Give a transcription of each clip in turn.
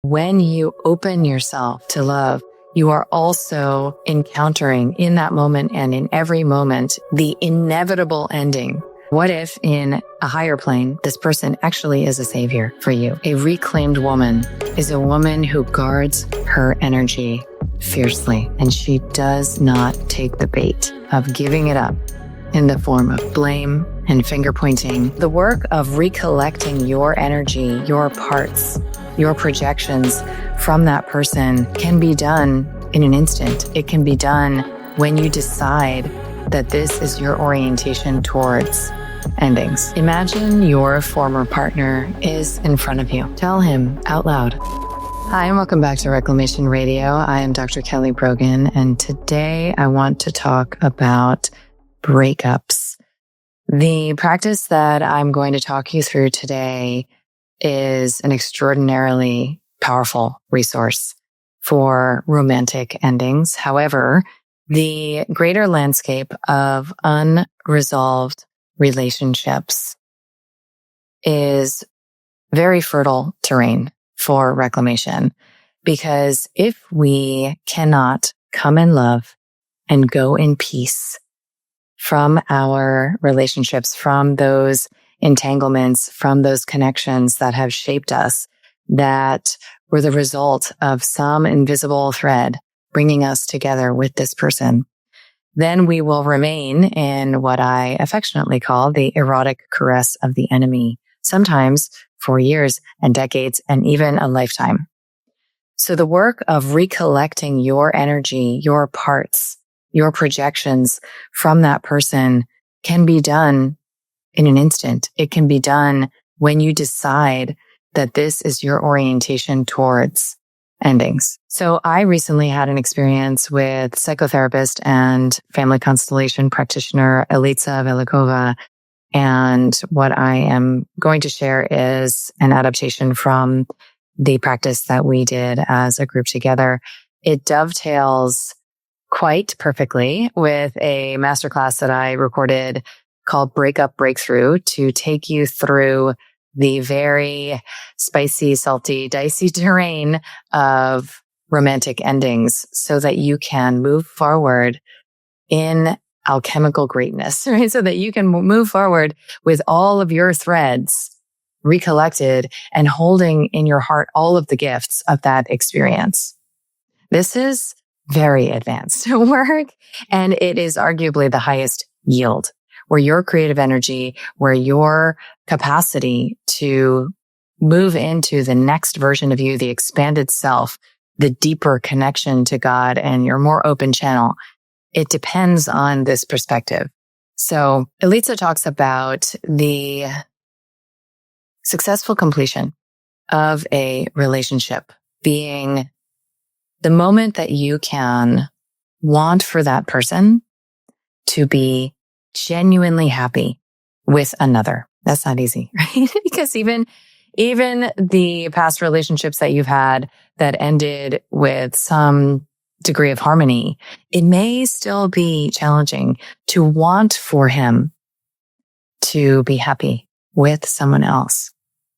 When you open yourself to love, you are also encountering in that moment and in every moment the inevitable ending. What if in a higher plane, this person actually is a savior for you? A reclaimed woman is a woman who guards her energy fiercely, and she does not take the bait of giving it up in the form of blame and finger pointing. The work of recollecting your energy, your parts, your projections from that person can be done in an instant. It can be done when you decide that this is your orientation towards endings. Imagine your former partner is in front of you. Tell him out loud. Hi, and welcome back to Reclamation Radio. I am Dr. Kelly Brogan, and today I want to talk about breakups. The practice that I'm going to talk you through today is an extraordinarily powerful resource for romantic endings. However, the greater landscape of unresolved relationships is very fertile terrain for reclamation, because if we cannot come in love and go in peace from our relationships, from those entanglements, from those connections that have shaped us, that were the result of some invisible thread bringing us together with this person, then we will remain in what I affectionately call the erotic caress of the enemy, sometimes for years and decades and even a lifetime. So the work of recollecting your energy, your parts, your projections from that person can be done in an instant. It can be done when you decide that this is your orientation towards endings. So I recently had an experience with psychotherapist and family constellation practitioner Elitsa Velikova. And what I am going to share is an adaptation from the practice that we did as a group together. It dovetails quite perfectly with a masterclass that I recorded called Breakup Breakthrough, to take you through the very spicy, salty, dicey terrain of romantic endings so that you can move forward in alchemical greatness, right? So that you can move forward with all of your threads recollected and holding in your heart all of the gifts of that experience. This is very advanced work, and it is arguably the highest yield, where your creative energy, where your capacity to move into the next version of you, the expanded self, the deeper connection to God and your more open channel, it depends on this perspective. So Elitsa talks about the successful completion of a relationship being the moment that you can want for that person to be genuinely happy with another. That's not easy, right? Because even the past relationships that you've had that ended with some degree of harmony, it may still be challenging to want for him to be happy with someone else,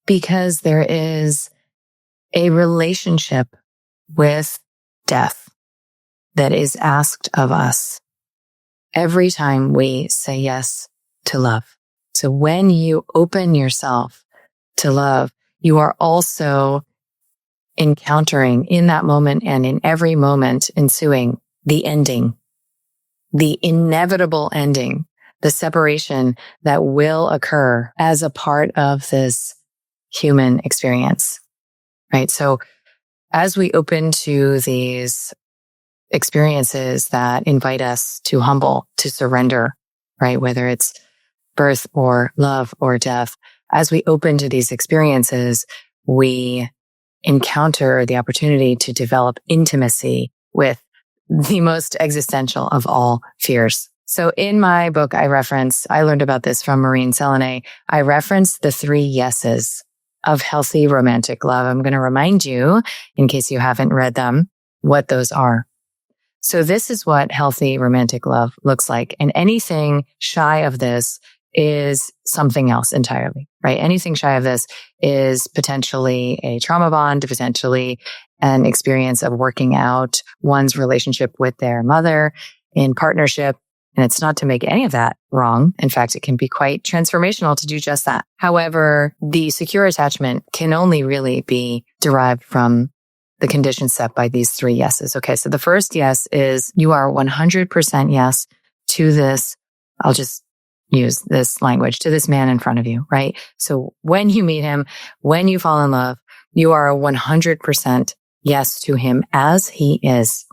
because there is a relationship with death that is asked of us every time we say yes to love. So when you open yourself to love, you are also encountering in that moment and in every moment ensuing the ending, the inevitable ending, the separation that will occur as a part of this human experience, right? So as we open to these experiences that invite us to humble, to surrender, right? Whether it's birth or love or death, as we open to these experiences, we encounter the opportunity to develop intimacy with the most existential of all fears. So in my book, I learned about this from Maureen Selenay. I reference the 3 yeses of healthy romantic love. I'm going to remind you, in case you haven't read them, what those are. So this is what healthy romantic love looks like. And anything shy of this is something else entirely, right? Anything shy of this is potentially a trauma bond, potentially an experience of working out one's relationship with their mother in partnership. And it's not to make any of that wrong. In fact, it can be quite transformational to do just that. However, the secure attachment can only really be derived from the conditions set by these three yeses. Okay. So the first yes is you are 100% yes to this. I'll just use this language, to this man in front of you, right? So when you meet him, when you fall in love, you are 100% yes to him as he is,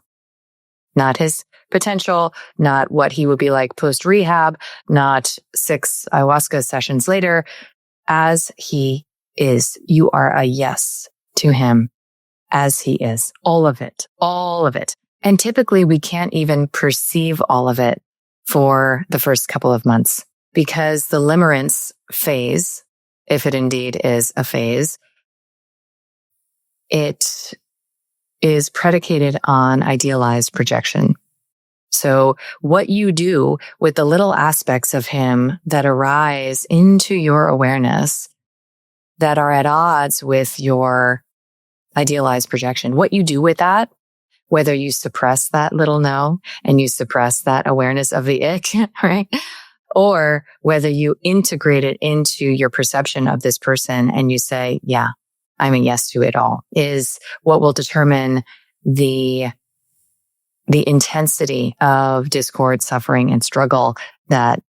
not his potential, not what he would be like post rehab, not 6 ayahuasca sessions later, as he is. You are a yes to him as he is. All of it, all of it. And typically we can't even perceive all of it for the first couple of months, because the limerence phase, if it indeed is a phase, it is predicated on idealized projection. So what you do with the little aspects of him that arise into your awareness that are at odds with your idealized projection, what you do with that, whether you suppress that little no and you suppress that awareness of the ick, right? Or whether you integrate it into your perception of this person and you say, yeah, I'm a yes to it all, is what will determine the intensity of discord, suffering, and struggle that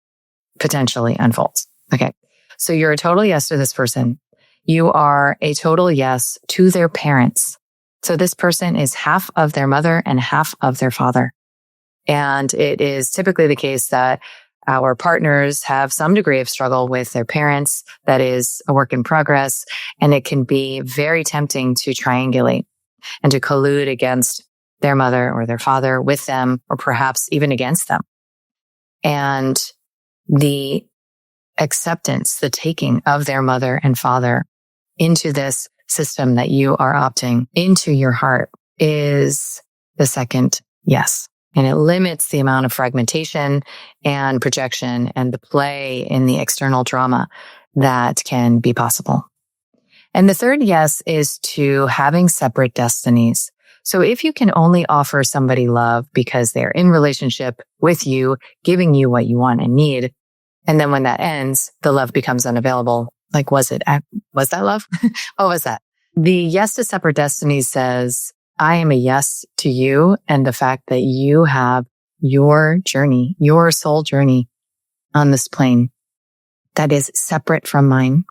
potentially unfolds. Okay. So you're a total yes to this person. You are a total yes to their parents. So this person is half of their mother and half of their father. And it is typically the case that our partners have some degree of struggle with their parents. That is a work in progress. And it can be very tempting to triangulate and to collude against their mother or their father, with them, or perhaps even against them. And the acceptance, the taking of their mother and father into this system that you are opting into your heart is the second yes. And it limits the amount of fragmentation and projection and the play in the external drama that can be possible. And the third yes is to having separate destinies. So if you can only offer somebody love because they're in relationship with you, giving you what you want and need, and then when that ends, the love becomes unavailable. Like, was that love? What was that? The yes to separate destinies says, I am a yes to you and the fact that you have your journey, your soul journey on this plane that is separate from mine.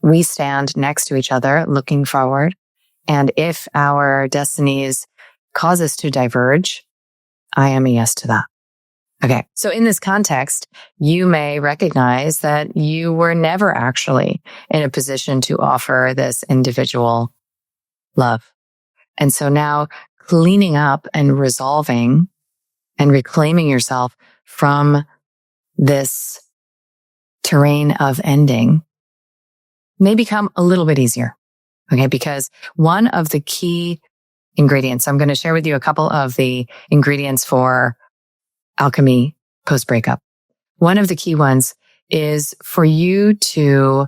We stand next to each other looking forward. And if our destinies cause us to diverge, I am a yes to that. Okay. So in this context, you may recognize that you were never actually in a position to offer this individual love. And so now cleaning up and resolving and reclaiming yourself from this terrain of ending may become a little bit easier. Okay. Because one of the key ingredients, I'm going to share with you a couple of the ingredients for alchemy post-breakup. One of the key ones is for you to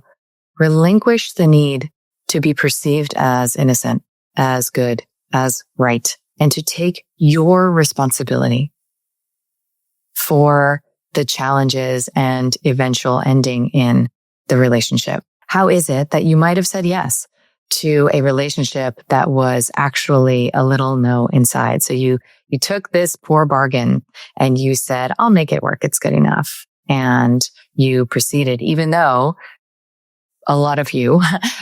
relinquish the need to be perceived as innocent, as good, as right, and to take your responsibility for the challenges and eventual ending in the relationship. How is it that you might have said yes to a relationship that was actually a little no inside? So you took this poor bargain and you said, I'll make it work. It's good enough. And you proceeded, even though a lot of you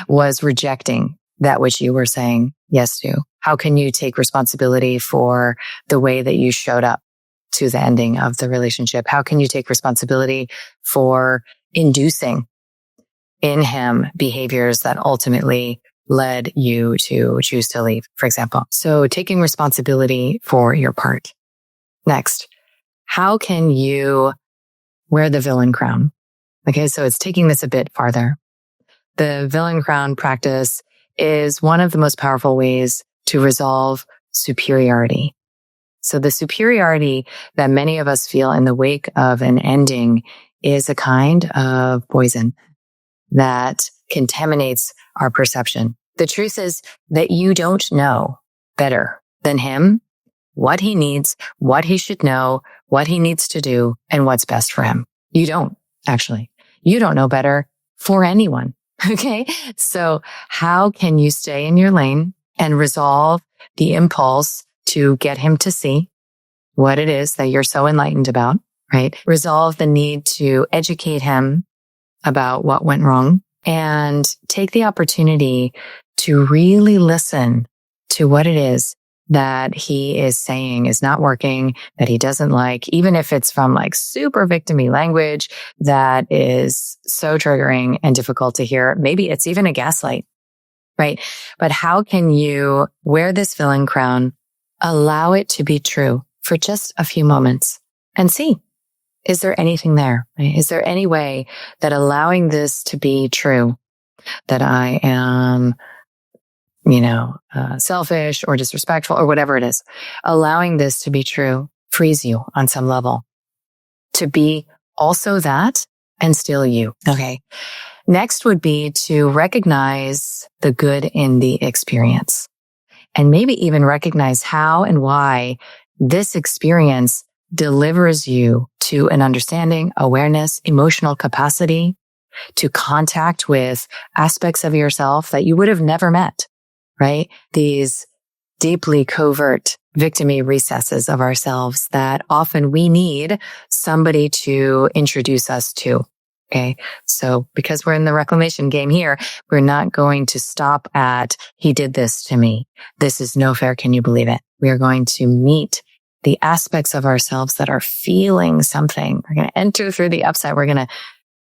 was rejecting that which you were saying yes to. How can you take responsibility for the way that you showed up to the ending of the relationship? How can you take responsibility for inducing in him behaviors that ultimately led you to choose to leave, for example? So taking responsibility for your part. Next, how can you wear the villain crown? Okay, so it's taking this a bit farther. The villain crown practice is one of the most powerful ways to resolve superiority. So the superiority that many of us feel in the wake of an ending is a kind of poison that contaminates our perception. The truth is that you don't know better than him what he needs, what he should know, what he needs to do, and what's best for him. You don't, actually. You don't know better for anyone. Okay. So how can you stay in your lane and resolve the impulse to get him to see what it is that you're so enlightened about, right? Resolve the need to educate him about what went wrong and take the opportunity to really listen to what it is that he is saying is not working, that he doesn't like, even if it's from like super victim-y language that is so triggering and difficult to hear. Maybe it's even a gaslight, right? But how can you wear this villain crown, allow it to be true for just a few moments and see, is there anything there? Right? Is there any way that allowing this to be true, that I am selfish or disrespectful or whatever it is, allowing this to be true frees you on some level to be also that and still you. Okay. Next would be to recognize the good in the experience and maybe even recognize how and why this experience delivers you to an understanding, awareness, emotional capacity to contact with aspects of yourself that you would have never met. Right? These deeply covert victim-y recesses of ourselves that often we need somebody to introduce us to. Okay. So because we're in the reclamation game here, we're not going to stop at, he did this to me. This is no fair. Can you believe it? We are going to meet the aspects of ourselves that are feeling something. We're going to enter through the upside. We're going to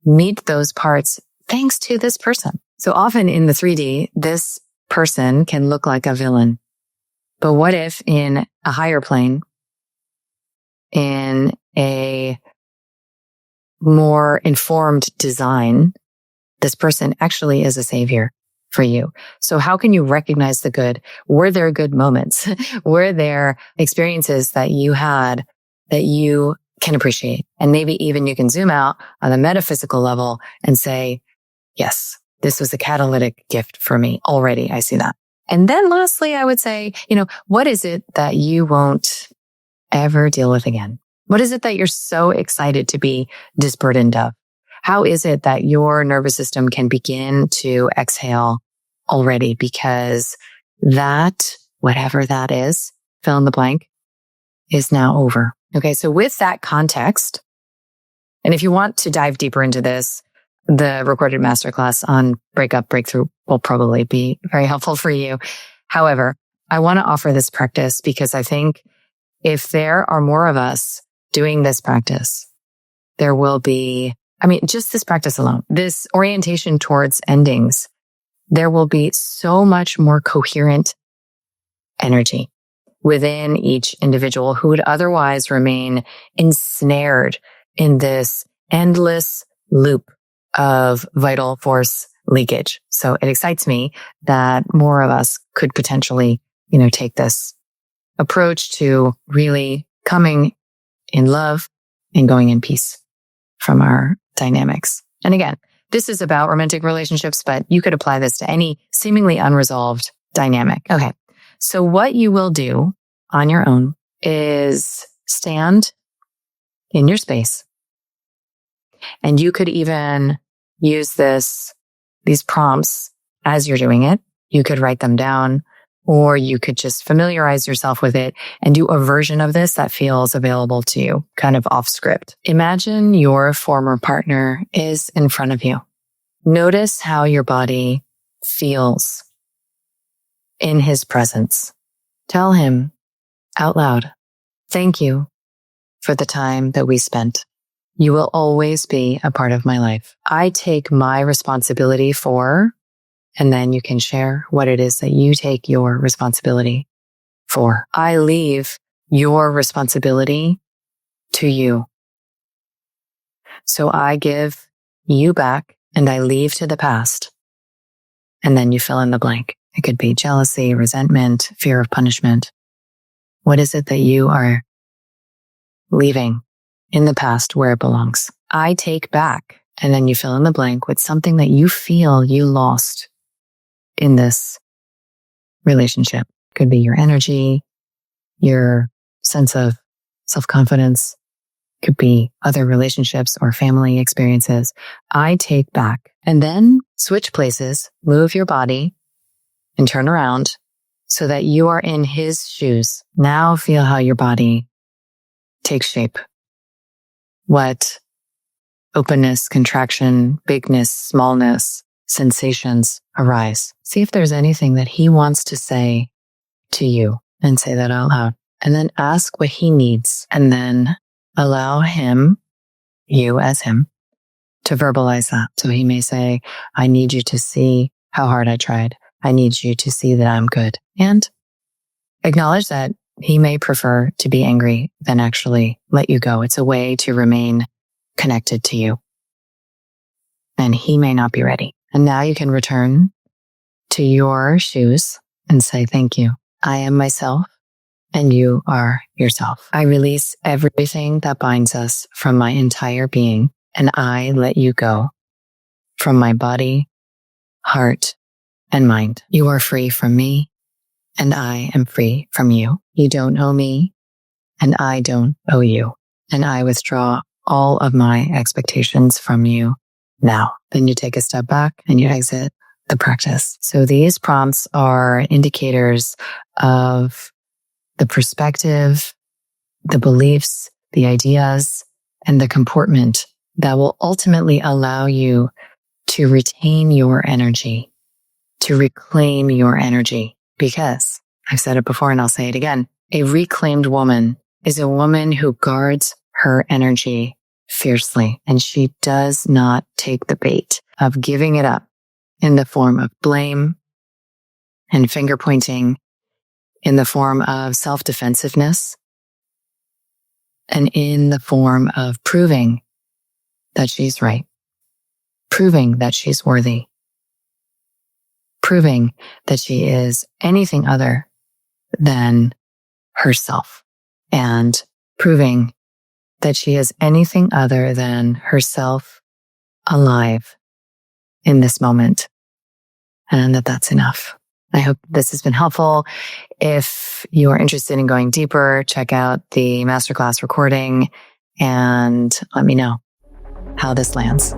meet those parts thanks to this person. So often in the 3D, this person can look like a villain. But what if in a higher plane, in a more informed design, this person actually is a savior for you? So how can you recognize the good? Were there good moments? Were there experiences that you had that you can appreciate? And maybe even you can zoom out on the metaphysical level and say, yes, this was a catalytic gift for me already. I see that. And then lastly, I would say, what is it that you won't ever deal with again? What is it that you're so excited to be disburdened of? How is it that your nervous system can begin to exhale already? Because that, whatever that is, fill in the blank, is now over. Okay. So with that context, and if you want to dive deeper into this, the recorded masterclass on Breakup, Breakthrough will probably be very helpful for you. However, I want to offer this practice because I think if there are more of us doing this practice, there will be, just this practice alone, this orientation towards endings, there will be so much more coherent energy within each individual who would otherwise remain ensnared in this endless loop of vital force leakage. So it excites me that more of us could potentially, take this approach to really coming in love and going in peace from our dynamics. And again, this is about romantic relationships, but you could apply this to any seemingly unresolved dynamic. Okay. So what you will do on your own is stand in your space. And you could even use these prompts as you're doing it. You could write them down, or you could just familiarize yourself with it and do a version of this that feels available to you, kind of off script. Imagine your former partner is in front of you. Notice how your body feels in his presence. Tell him out loud, thank you for the time that we spent. You will always be a part of my life. I take my responsibility for, and then you can share what it is that you take your responsibility for. I leave your responsibility to you. So I give you back and I leave to the past. And then you fill in the blank. It could be jealousy, resentment, fear of punishment. What is it that you are leaving in the past where it belongs. I take back, and then you fill in the blank with something that you feel you lost in this relationship. Could be your energy, your sense of self-confidence, could be other relationships or family experiences. I take back, and then switch places, move your body and turn around so that you are in his shoes. Now feel how your body takes shape. What openness, contraction, bigness, smallness, sensations arise. See if there's anything that he wants to say to you, and say that out loud. And then ask what he needs, and then allow him, you as him, to verbalize that. So he may say, I need you to see how hard I tried. I need you to see that I'm good. And acknowledge that he may prefer to be angry than actually let you go. It's a way to remain connected to you. And he may not be ready. And now you can return to your shoes and say, thank you. I am myself and you are yourself. I release everything that binds us from my entire being, and I let you go from my body, heart, and mind. You are free from me, and I am free from you. You don't owe me, and I don't owe you. And I withdraw all of my expectations from you now. Then you take a step back and you exit the practice. So these prompts are indicators of the perspective, the beliefs, the ideas, and the comportment that will ultimately allow you to retain your energy, to reclaim your energy. Because I've said it before and I'll say it again, a reclaimed woman is a woman who guards her energy fiercely, and she does not take the bait of giving it up in the form of blame and finger pointing, in the form of self-defensiveness, and in the form of proving that she's right, proving that she's worthy, proving that she is anything other than herself, and proving that she is anything other than herself alive in this moment, and that that's enough. I hope this has been helpful. If you are interested in going deeper, check out the masterclass recording and let me know how this lands.